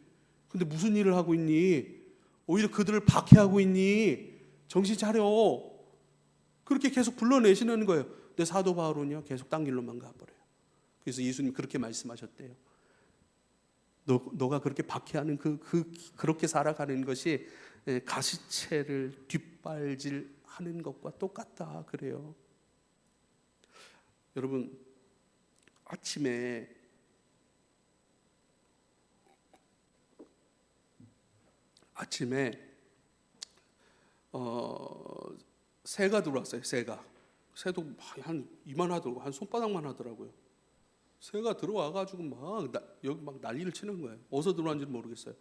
근데 무슨 일을 하고 있니? 오히려 그들을 박해하고 있니? 정신 차려. 그렇게 계속 불러내시는 거예요. 근데 사도 바울은요, 계속 딴 길로만 가버려요. 그래서 예수님 그렇게 말씀하셨대요. 너가 그렇게 박해하는 그렇게 살아가는 것이 가시채를 뒷발질하는 것과 똑같다 그래요. 여러분, 아침에 새가 들어왔어요. 새도 한 이만하더라고, 한 손바닥만 하더라고요. 새가 들어와가지고 여기 막 난리를 치는 거예요. 어디서 들어왔는지 모르겠어요.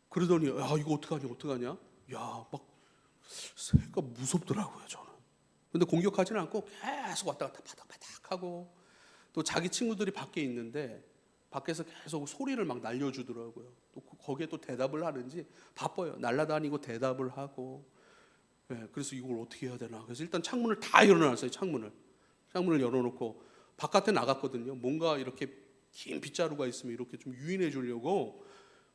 그러더니 야 이거 어떡하냐? 야 막 새가 무섭더라고요 저는. 근데 공격하지는 않고 계속 왔다 갔다 바닥바닥 하고, 또 자기 친구들이 밖에 있는데 밖에서 계속 소리를 막 날려주더라고요. 또 거기에 또 대답을 하는지 바빠요. 날아다니고 대답을 하고. 그래서 이걸 어떻게 해야 되나. 그래서 일단 창문을 다 열어놨어요. 창문을 열어놓고 바깥에 나갔거든요. 뭔가 이렇게 긴 빗자루가 있으면 이렇게 좀 유인해 주려고.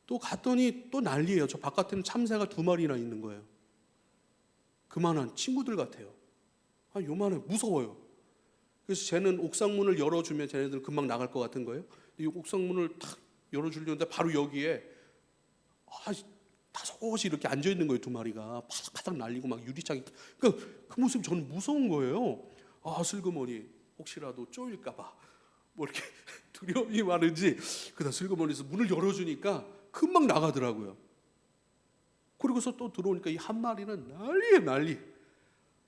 또 갔더니 또 난리예요. 저 바깥에는 참새가 2마리나 있는 거예요. 그만한 친구들 같아요. 요만해. 무서워요. 그래서 쟤는 옥상문을 열어주면 쟤네들은 금방 나갈 것 같은 거예요. 이 옥상문을 탁 열어주려는데 바로 여기에 다섯이 이렇게 앉아 있는 거예요. 2마리가 파닥파닥 날리고 막 유리창이. 그러니까 그 모습이 저는 무서운 거예요. 슬그머니 혹시라도 쪼일까봐 뭐 이렇게 두려움이 많은지, 그다 슬그머니에서 문을 열어주니까 금방 나가더라고요. 그리고서 또 들어오니까 이 한 마리는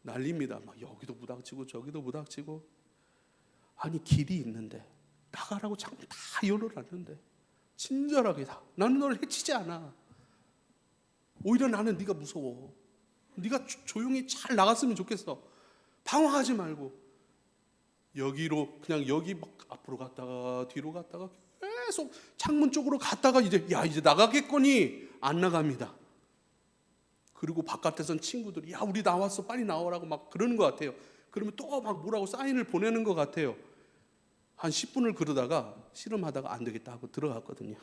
난리입니다. 막 여기도 무닥치고 저기도 무닥치고. 아니 길이 있는데 나가라고 창문 다 열어놨는데 친절하게 다, 나는 너를 해치지 않아. 오히려 나는 네가 무서워. 네가 조용히 잘 나갔으면 좋겠어. 방황하지 말고 여기로 그냥 여기 막 앞으로 갔다가 뒤로 갔다가 계속 창문 쪽으로 갔다가 이제 나가겠거니 안 나갑니다. 그리고 바깥에선 친구들이 야 우리 나왔어 빨리 나오라고 막 그러는 것 같아요. 그러면 또 막 뭐라고 사인을 보내는 것 같아요. 한 10분을 그러다가 씨름하다가 안 되겠다 하고 들어갔거든요.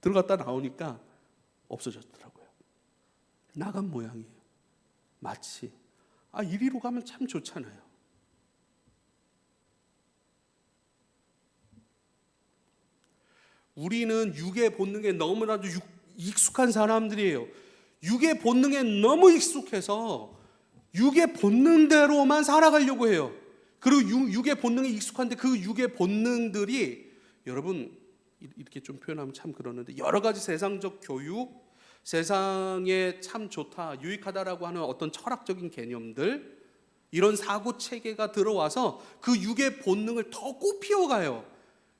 들어갔다 나오니까 없어졌더라고요. 나간 모양이에요. 마치 이리로 가면 참 좋잖아요. 우리는 육의 본능에 너무나도 익숙한 사람들이에요. 육의 본능에 너무 익숙해서 육의 본능대로만 살아가려고 해요. 그리고 육의 본능에 익숙한데 그 육의 본능들이 여러분 이렇게 좀 표현하면 참 그러는데 여러 가지 세상적 교육, 세상에 참 좋다, 유익하다라고 하는 어떤 철학적인 개념들, 이런 사고 체계가 들어와서 그 육의 본능을 더 꽃피워가요.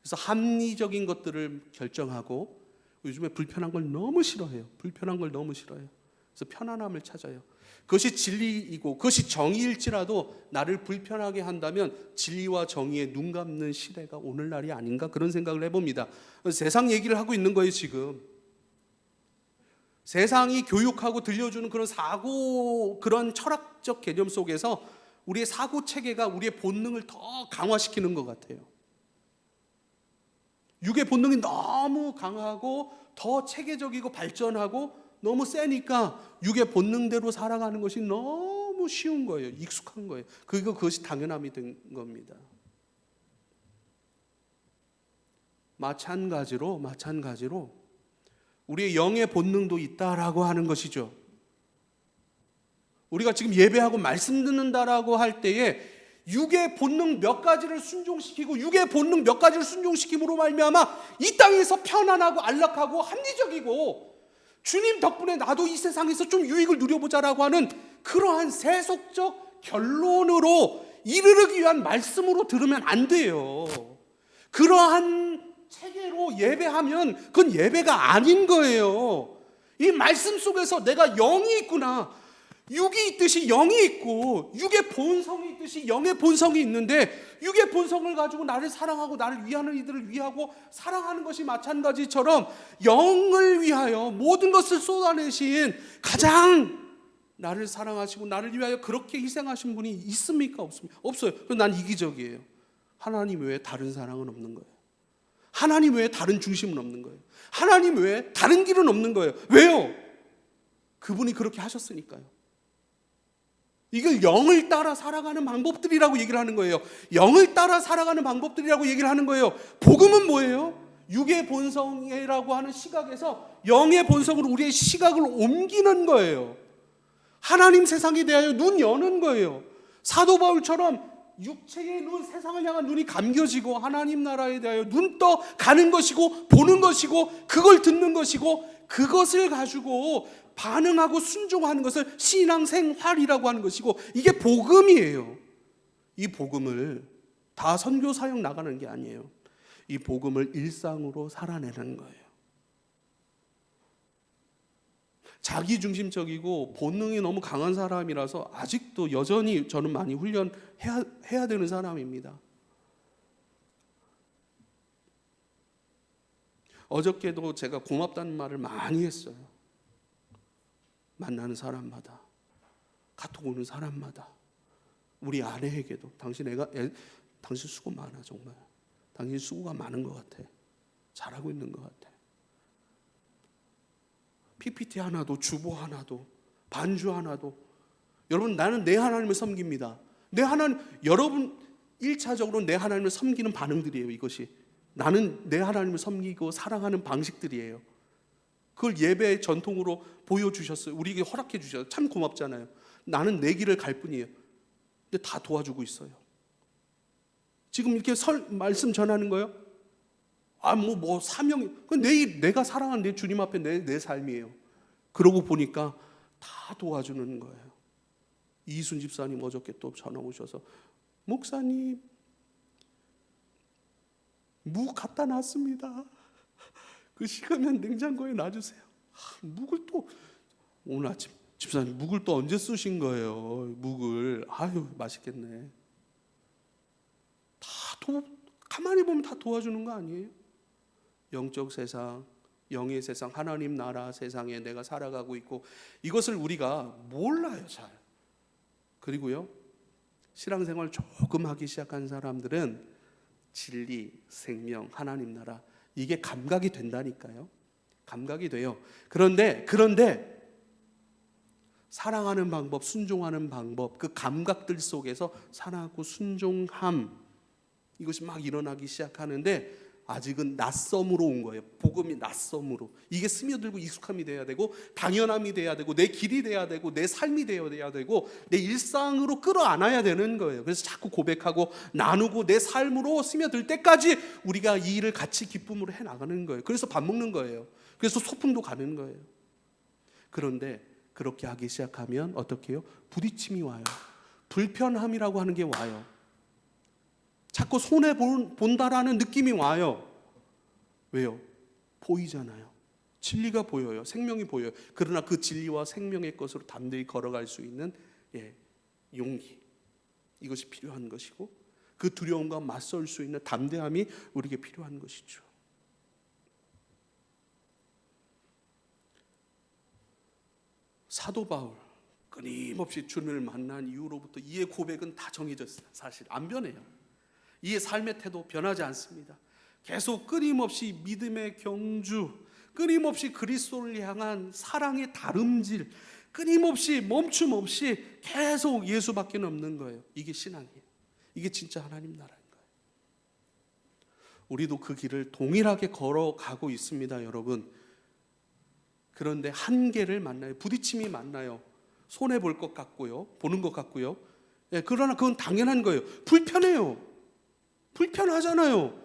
그래서 합리적인 것들을 결정하고 요즘에 불편한 걸 너무 싫어해요. 불편한 걸 너무 싫어해요. 그래서 편안함을 찾아요. 그것이 진리이고 그것이 정의일지라도 나를 불편하게 한다면 진리와 정의에 눈 감는 시대가 오늘날이 아닌가 그런 생각을 해봅니다. 세상 얘기를 하고 있는 거예요 지금. 세상이 교육하고 들려주는 그런 사고, 그런 철학적 개념 속에서 우리의 사고 체계가 우리의 본능을 더 강화시키는 것 같아요. 육의 본능이 너무 강하고 더 체계적이고 발전하고 너무 세니까 육의 본능대로 살아가는 것이 너무 쉬운 거예요. 익숙한 거예요. 그것이 당연함이 된 겁니다. 마찬가지로 우리의 영의 본능도 있다라고 하는 것이죠. 우리가 지금 예배하고 말씀 듣는다라고 할 때에 육의 본능 몇 가지를 순종시키고 육의 본능 몇 가지를 순종시킴으로 말미암아 이 땅에서 편안하고 안락하고 합리적이고 주님 덕분에 나도 이 세상에서 좀 유익을 누려보자라고 하는 그러한 세속적 결론으로 이르르기 위한 말씀으로 들으면 안 돼요. 그러한 체계로 예배하면 그건 예배가 아닌 거예요. 이 말씀 속에서 내가 영이 있구나, 육이 있듯이 영이 있고 육의 본성이 있듯이 영의 본성이 있는데 육의 본성을 가지고 나를 사랑하고 나를 위하는 이들을 위하고 사랑하는 것이 마찬가지처럼 영을 위하여 모든 것을 쏟아내신 가장 나를 사랑하시고 나를 위하여 그렇게 희생하신 분이 있습니까? 없습니까? 없어요. 난 이기적이에요. 하나님 외에 다른 사랑은 없는 거예요. 하나님 외에 다른 중심은 없는 거예요. 하나님 외에 다른 길은 없는 거예요. 왜요? 그분이 그렇게 하셨으니까요. 이걸 영을 따라 살아가는 방법들이라고 얘기를 하는 거예요. 영을 따라 살아가는 방법들이라고 얘기를 하는 거예요. 복음은 뭐예요? 육의 본성이라고 하는 시각에서 영의 본성으로 우리의 시각을 옮기는 거예요. 하나님 세상에 대하여 눈 여는 거예요. 사도 바울처럼 육체의 눈, 세상을 향한 눈이 감겨지고 하나님 나라에 대하여 눈 떠 가는 것이고 보는 것이고 그걸 듣는 것이고 그것을 가지고 반응하고 순종하는 것을 신앙생활이라고 하는 것이고 이게 복음이에요. 이 복음을 다 선교 사역 나가는 게 아니에요. 이 복음을 일상으로 살아내는 거예요. 자기중심적이고 본능이 너무 강한 사람이라서 아직도 여전히 저는 많이 훈련해야 되는 사람입니다. 어저께도 제가 고맙다는 말을 많이 했어요. 만나는 사람마다, 카톡 오는 사람마다, 우리 아내에게도 당신 수고 많아 정말. 당신 수고가 많은 것 같아. 잘하고 있는 것 같아. PPT 하나도, 주보 하나도, 반주 하나도. 여러분, 나는 내 하나님을 섬깁니다. 여러분 1차적으로 내 하나님을 섬기는 반응들이에요. 이것이 나는 내 하나님을 섬기고 사랑하는 방식들이에요. 그걸 예배의 전통으로 보여주셨어요. 우리에게 허락해 주셨어요. 참 고맙잖아요. 나는 내 길을 갈 뿐이에요. 근데 다 도와주고 있어요. 지금 이렇게 말씀 전하는 거예요. 사명이. 내가 사랑하는 내 주님 앞에 내 삶이에요. 그러고 보니까 다 도와주는 거예요. 이순 집사님 어저께 또 전화 오셔서 목사님 무 갖다 놨습니다. 그 식으면 냉장고에 놔주세요. 묵을 또 오늘 아침 집사님 묵을 또 언제 쓰신 거예요? 묵을 맛있겠네. 가만히 보면 다 도와주는 거 아니에요? 영적 세상, 영의 세상, 하나님 나라 세상에 내가 살아가고 있고 이것을 우리가 몰라요 잘. 그리고요 신앙생활 조금 하기 시작한 사람들은 진리, 생명, 하나님 나라 이게 감각이 된다니까요. 감각이 돼요. 그런데 사랑하는 방법, 순종하는 방법, 그 감각들 속에서 사랑하고 순종함 이것이 막 일어나기 시작하는데 아직은 낯섦으로 온 거예요. 복음이 낯섦으로. 이게 스며들고 익숙함이 돼야 되고 당연함이 돼야 되고 내 길이 돼야 되고 내 삶이 되어야 되고 내 일상으로 끌어안아야 되는 거예요. 그래서 자꾸 고백하고 나누고 내 삶으로 스며들 때까지 우리가 이 일을 같이 기쁨으로 해나가는 거예요. 그래서 밥 먹는 거예요. 그래서 소풍도 가는 거예요. 그런데 그렇게 하기 시작하면 어떻게 해요? 부딪힘이 와요. 불편함이라고 하는 게 와요. 자꾸 손해본다라는 느낌이 와요. 왜요? 보이잖아요. 진리가 보여요. 생명이 보여요. 그러나 그 진리와 생명의 것으로 담대히 걸어갈 수 있는 용기, 이것이 필요한 것이고 그 두려움과 맞설 수 있는 담대함이 우리에게 필요한 것이죠. 사도 바울 끊임없이 주님을 만난 이후로부터 이의 고백은 다 정해졌어요. 사실 안 변해요. 이의 삶의 태도 변하지 않습니다. 계속 끊임없이 믿음의 경주, 끊임없이 그리스도를 향한 사랑의 다름질, 끊임없이 멈춤 없이 계속 예수밖에 없는 거예요. 이게 신앙이에요. 이게 진짜 하나님 나라인 거예요. 우리도 그 길을 동일하게 걸어가고 있습니다, 여러분. 그런데 한계를 만나요. 부딪힘이 만나요. 손해 볼 것 같고요, 보는 것 같고요. 그러나 그건 당연한 거예요. 불편해요. 불편하잖아요.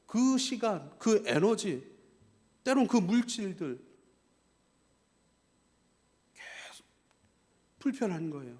그 시간, 그 에너지, 때론 그 물질들 계속 불편한 거예요.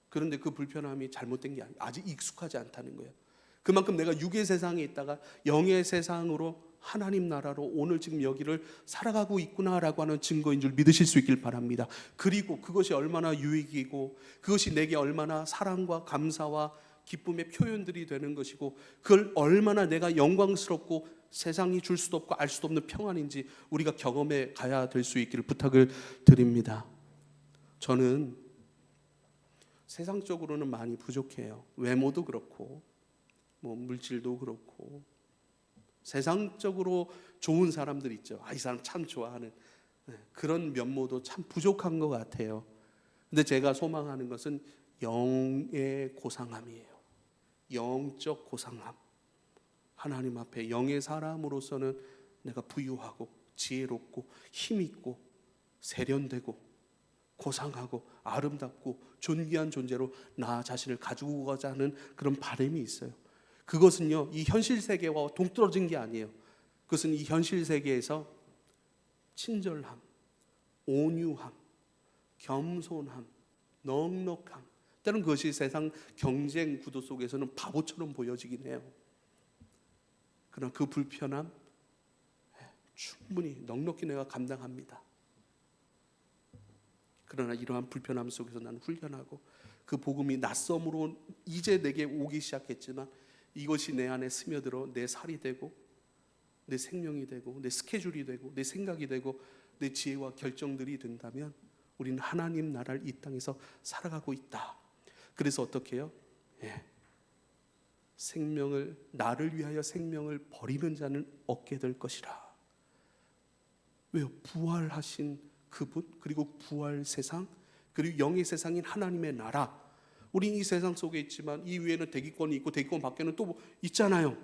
그런데 그 불편함이 잘못된 게 아니에요. 아직 익숙하지 않다는 거예요. 그만큼 내가 육의 세상에 있다가 영의 세상으로 하나님 나라로 오늘 지금 여기를 살아가고 있구나라고 하는 증거인 줄 믿으실 수 있길 바랍니다. 그리고 그것이 얼마나 유익이고 그것이 내게 얼마나 사랑과 감사와 기쁨의 표현들이 되는 것이고 그걸 얼마나 내가 영광스럽고 세상이 줄 수도 없고 알 수도 없는 평안인지 우리가 경험해 가야 될 수 있기를 부탁을 드립니다. 저는 세상적으로는 많이 부족해요. 외모도 그렇고 물질도 그렇고 세상적으로 좋은 사람들 있죠. 이 사람 참 좋아하는 그런 면모도 참 부족한 것 같아요. 근데 제가 소망하는 것은 영의 고상함이에요. 영적 고상함. 하나님 앞에 영의 사람으로서는 내가 부유하고 지혜롭고 힘있고 세련되고 고상하고 아름답고 존귀한 존재로 나 자신을 가지고 가자 하는 그런 바람이 있어요. 그것은요, 이 현실 세계와 동떨어진 게 아니에요. 그것은 이 현실 세계에서 친절함, 온유함, 겸손함, 넉넉함, 때론 그것이 세상 경쟁 구도 속에서는 바보처럼 보여지긴 해요. 그러나 그 불편함 충분히 넉넉히 내가 감당합니다. 그러나 이러한 불편함 속에서 나는 훈련하고 그 복음이 낯섦으로 이제 내게 오기 시작했지만 이것이 내 안에 스며들어 내 살이 되고 내 생명이 되고 내 스케줄이 되고 내 생각이 되고 내 지혜와 결정들이 된다면 우리는 하나님 나라를 이 땅에서 살아가고 있다. 그래서 어떻게 해요? 생명을 나를 위하여 생명을 버리는 자는 얻게 될 것이라. 왜요? 부활하신 그분, 그리고 부활 세상, 그리고 영의 세상인 하나님의 나라. 우린 이 세상 속에 있지만 이 위에는 대기권이 있고 대기권 밖에는 또 있잖아요.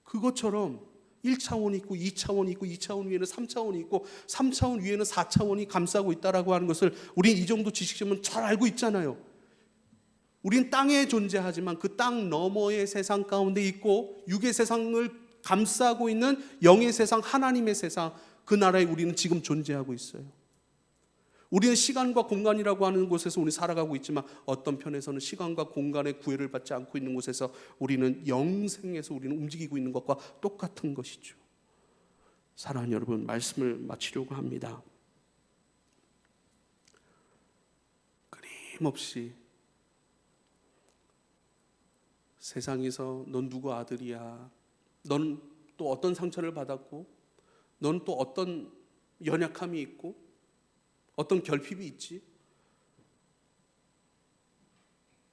그것처럼 1차원이 있고 2차원이 있고 2차원 위에는 3차원이 있고 3차원 위에는 4차원이 감싸고 있다라고 하는 것을 우린 이 정도 지식이면 잘 알고 있잖아요. 우린 땅에 존재하지만 그 땅 너머의 세상 가운데 있고 육의 세상을 감싸고 있는 영의 세상, 하나님의 세상, 그 나라에 우리는 지금 존재하고 있어요. 우리는 시간과 공간이라고 하는 곳에서 우리 살아가고 있지만 어떤 편에서는 시간과 공간의 구애를 받지 않고 있는 곳에서 우리는 영생에서 우리는 움직이고 있는 것과 똑같은 것이죠. 사랑하는 여러분, 말씀을 마치려고 합니다. 끊임없이 세상에서 넌 누구 아들이야? 넌 또 어떤 상처를 받았고 넌 또 어떤 연약함이 있고 어떤 결핍이 있지?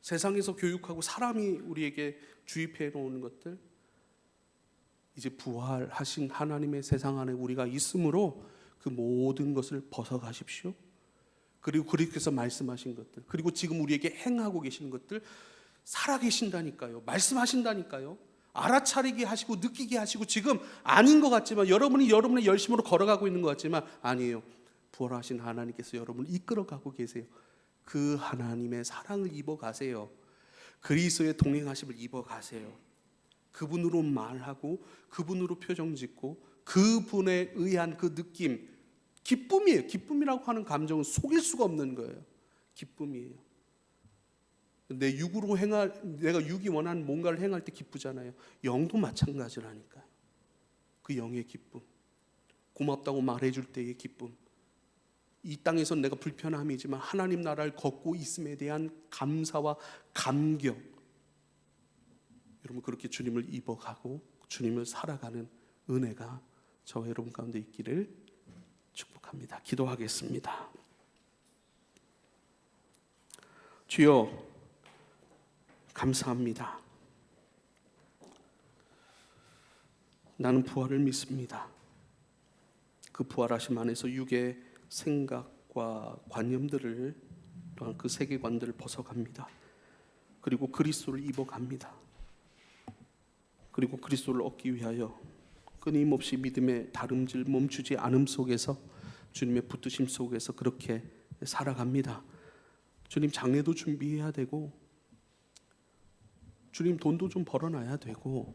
세상에서 교육하고 사람이 우리에게 주입해 놓은 것들, 이제 부활하신 하나님의 세상 안에 우리가 있으므로 그 모든 것을 벗어가십시오. 그리고 그리스도께서 말씀하신 것들, 그리고 지금 우리에게 행하고 계시는 것들 살아계신다니까요. 말씀하신다니까요. 알아차리게 하시고 느끼게 하시고 지금 아닌 것 같지만 여러분이 여러분의 열심으로 걸어가고 있는 것 같지만 아니에요. 부활하신 하나님께서 여러분을 이끌어가고 계세요. 그 하나님의 사랑을 입어가세요. 그리스도의 동행하심을 입어가세요. 그분으로 말하고 그분으로 표정 짓고 그분에 의한 그 느낌, 기쁨이에요. 기쁨이라고 하는 감정은 속일 수가 없는 거예요. 기쁨이에요. 내 육으로 내가 육이 원하는 뭔가를 행할 때 기쁘잖아요. 영도 마찬가지라니까요. 그 영의 기쁨, 고맙다고 말해줄 때의 기쁨, 이 땅에서 내가 불편함이지만 하나님 나라를 걷고 있음에 대한 감사와 감격, 여러분 그렇게 주님을 입어가고 주님을 살아가는 은혜가 저와 여러분 가운데 있기를 축복합니다. 기도하겠습니다. 주여 감사합니다. 나는 부활을 믿습니다. 그 부활하심 안에서 육의 생각과 관념들을, 또한 그 세계관들을 벗어갑니다. 그리고 그리스도를 입어갑니다. 그리고 그리스도를 얻기 위하여 끊임없이 믿음의 다름질 멈추지 않음 속에서 주님의 붙드심 속에서 그렇게 살아갑니다. 주님 장례도 준비해야 되고 주님 돈도 좀 벌어놔야 되고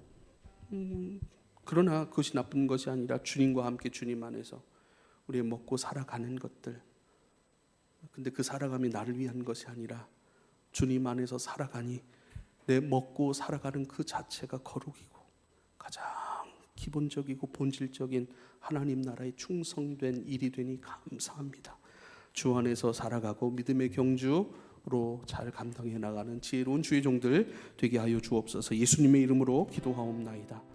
그러나 그것이 나쁜 것이 아니라 주님과 함께 주님 안에서 우리의 먹고 살아가는 것들, 근데 그 살아감이 나를 위한 것이 아니라 주님 안에서 살아가니 내 먹고 살아가는 그 자체가 거룩이고 가장 기본적이고 본질적인 하나님 나라에 충성된 일이 되니 감사합니다. 주 안에서 살아가고 믿음의 경주로 잘 감당해 나가는 지혜로운 주의 종들 되게 하여 주옵소서. 예수님의 이름으로 기도하옵나이다.